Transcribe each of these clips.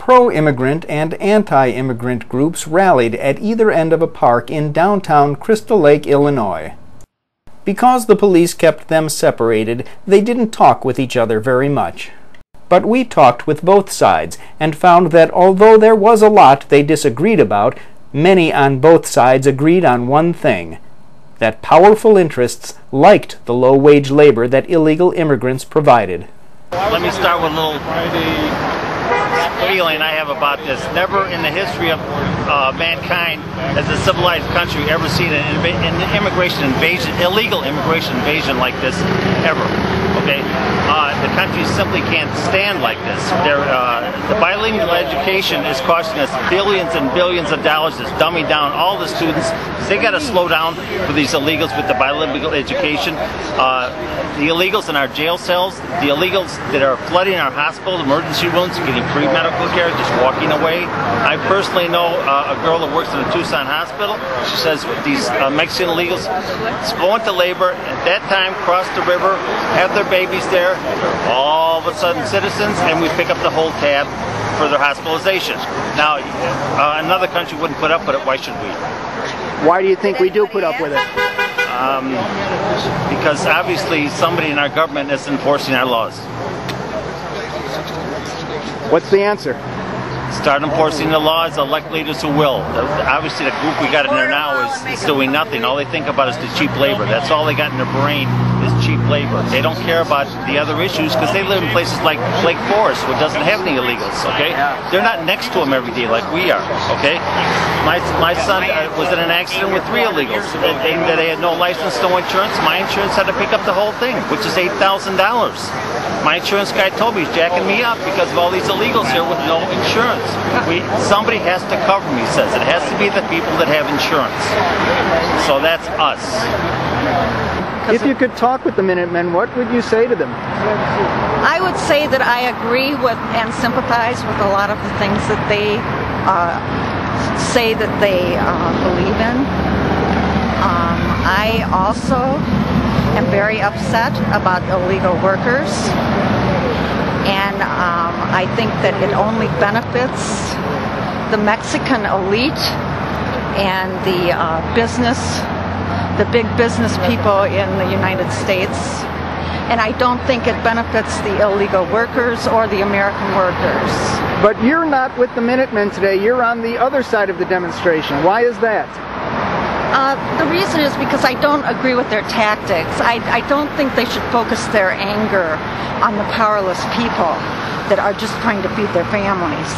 pro-immigrant and anti-immigrant groups rallied at either end of a park in downtown Crystal Lake, Illinois. Because the police kept them separated, they didn't talk with each other very much. But we talked with both sides and found that although there was a lot they disagreed about, many on both sides agreed on one thing: that powerful interests liked the low-wage labor that illegal immigrants provided. Let me start with a little feeling I have about this. Never in the history of mankind has a civilized country ever seen an immigration invasion, illegal immigration invasion like this, ever. Okay, the country simply can't stand like this. The bilingual education is costing us billions and billions of dollars. It's dumbing down all the students. They got to slow down for these illegals with the bilingual education. The illegals in our jail cells, the illegals that are flooding our hospital emergency rooms, getting free medical care, just walking away. I personally know a girl that works in a Tucson hospital. She says these Mexican illegals go into labor, at that time cross the river, have their babies there, all of a sudden citizens, and we pick up the whole tab for their hospitalization. Now, another country wouldn't put up with it. Why should we? Why do you think we do put up with it? Because obviously somebody in our government is enforcing our laws. What's the answer? Start enforcing the laws, elect leaders who will. Obviously the group we got in there now is doing nothing. All they think about is the cheap labor. That's all they got in their brain is cheap labor. They don't care about the other issues because they live in places like Lake Forest, which doesn't have any illegals, okay? They're not next to them every day like we are, okay? My son was in an accident with 3 illegals. They had no license, no insurance. My insurance had to pick up the whole thing, which is $8,000. My insurance guy told me he's jacking me up because of all these illegals here with no insurance. Somebody has to cover me, he says. It has to be the people that have insurance. So that's us. If you could talk with the Minutemen, what would you say to them? I would say that I agree with and sympathize with a lot of the things that they say that they believe in. I also am very upset about illegal workers, and I think that it only benefits the Mexican elite and the big business people in the United States, and I don't think it benefits the illegal workers or the American workers. But you're not with the Minutemen today, you're on the other side of the demonstration. Why is that? The reason is because I don't agree with their tactics. I don't think they should focus their anger on the powerless people that are just trying to feed their families.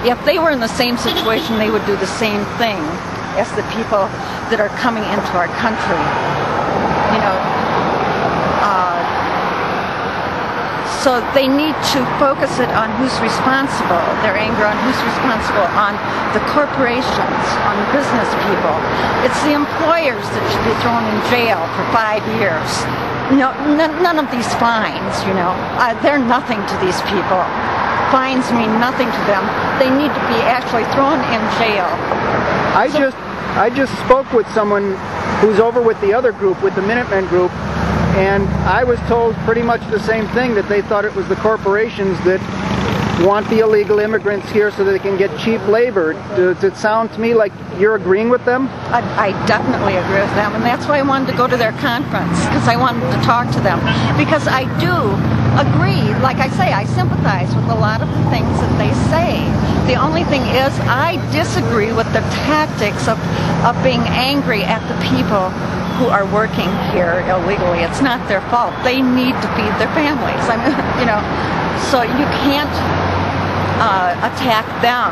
If they were in the same situation, they would do the same thing as the people that are coming into our country. You know, so they need to focus it on who's responsible, their anger on who's responsible, on the corporations, on business people. It's the employers that should be thrown in jail for 5 years. No, none of these fines, you know, they're nothing to these people. Fines mean nothing to them. They need to be actually thrown in jail. I just spoke with someone who's over with the other group, with the Minutemen group, and I was told pretty much the same thing, that they thought it was the corporations that want the illegal immigrants here so that they can get cheap labor. Does it sound to me like you're agreeing with them? I definitely agree with them, and that's why I wanted to go to their conference, because I wanted to talk to them. Because I do agree, like I say, I sympathize with a lot of the things that they say. The only thing is, I disagree with the tactics of being angry at the people who are working here illegally. It's not their fault. They need to feed their families. I mean, you know, so you can't attack them.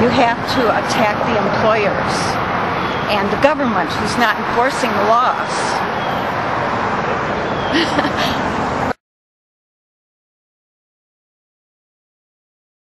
You have to attack the employers and the government who's not enforcing the laws.